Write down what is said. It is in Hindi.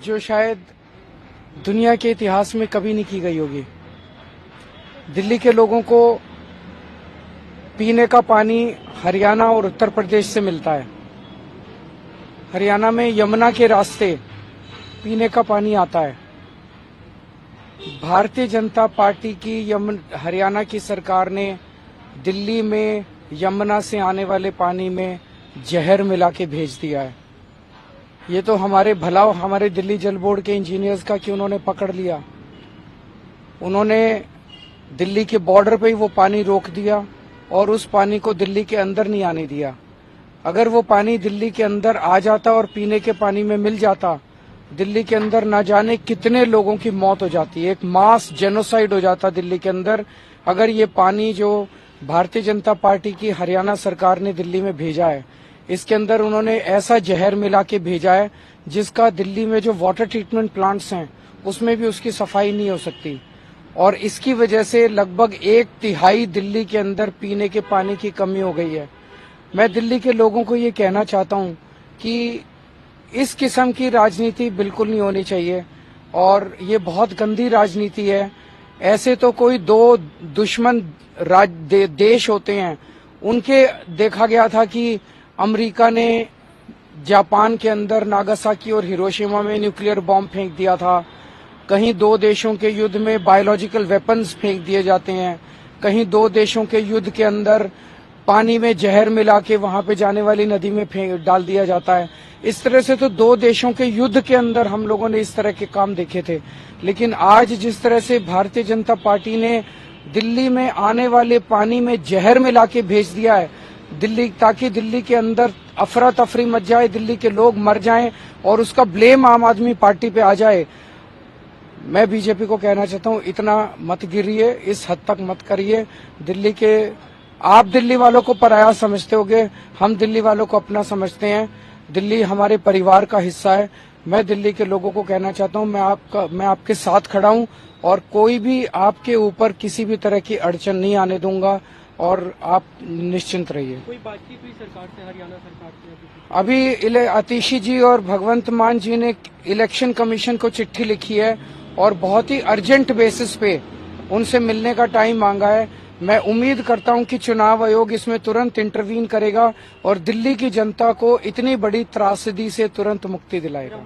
जो शायद दुनिया के इतिहास में कभी नहीं की गई होगी। दिल्ली के लोगों को पीने का पानी हरियाणा और उत्तर प्रदेश से मिलता है। हरियाणा में यमुना के रास्ते पीने का पानी आता है। भारतीय जनता पार्टी की हरियाणा की सरकार ने दिल्ली में यमुना से आने वाले पानी में जहर मिला के भेज दिया है। ये तो हमारे दिल्ली जल बोर्ड के इंजीनियर्स का कि उन्होंने पकड़ लिया। उन्होंने दिल्ली के बॉर्डर पे ही वो पानी रोक दिया और उस पानी को दिल्ली के अंदर नहीं आने दिया। अगर वो पानी दिल्ली के अंदर आ जाता और पीने के पानी में मिल जाता, दिल्ली के अंदर ना जाने कितने लोगों की मौत हो जाती। एक मास जेनोसाइड हो जाता दिल्ली के अंदर अगर ये पानी जो भारतीय जनता पार्टी की हरियाणा सरकार ने दिल्ली में भेजा है, इसके अंदर उन्होंने ऐसा जहर मिला के भेजा है जिसका दिल्ली में जो वाटर ट्रीटमेंट प्लांट्स हैं उसमें भी उसकी सफाई नहीं हो सकती। और इसकी वजह से लगभग 1/3 दिल्ली के अंदर पीने के पानी की कमी हो गई है। मैं दिल्ली के लोगों को ये कहना चाहता हूँ कि इस किस्म की राजनीति बिल्कुल नहीं होनी चाहिए और ये बहुत गंदी राजनीति है। ऐसे तो कोई दो दुश्मन देश होते हैं, उनके देखा गया था कि अमेरिका ने जापान के अंदर नागासाकी और हिरोशिमा में न्यूक्लियर बॉम्ब फेंक दिया था। कहीं दो देशों के युद्ध में बायोलॉजिकल वेपन्स फेंक दिए जाते हैं। कहीं दो देशों के युद्ध के अंदर पानी में जहर मिला के वहां पे जाने वाली नदी में डाल दिया जाता है। इस तरह से तो दो देशों के युद्ध के अंदर हम लोगों ने इस तरह के काम देखे थे। लेकिन आज जिस तरह से भारतीय जनता पार्टी ने दिल्ली में आने वाले पानी में जहर मिला के भेज दिया है ताकि दिल्ली के अंदर अफरा तफरी मच जाए, दिल्ली के लोग मर जाएं और उसका ब्लेम आम आदमी पार्टी पे आ जाए। मैं बीजेपी को कहना चाहता हूं, इतना मत गिरिए, इस हद तक मत करिए। आप दिल्ली वालों को पराया समझते होगे, हम दिल्ली वालों को अपना समझते हैं। दिल्ली हमारे परिवार का हिस्सा है। मैं दिल्ली के लोगों को कहना चाहता हूं, मैं आपके साथ खड़ा हूं और कोई भी आपके ऊपर किसी भी तरह की अड़चन नहीं आने दूंगा और आप निश्चिंत रहिए। कोई बातचीत हुई सरकार से, हरियाणा सरकार से? अभी आतिशी जी और भगवंत मान जी ने इलेक्शन कमीशन को चिट्ठी लिखी है और बहुत ही अर्जेंट बेसिस पे उनसे मिलने का टाइम मांगा है। मैं उम्मीद करता हूं कि चुनाव आयोग इसमें तुरंत इंटरवीन करेगा और दिल्ली की जनता को इतनी बड़ी त्रासदी से तुरंत मुक्ति दिलाएगा।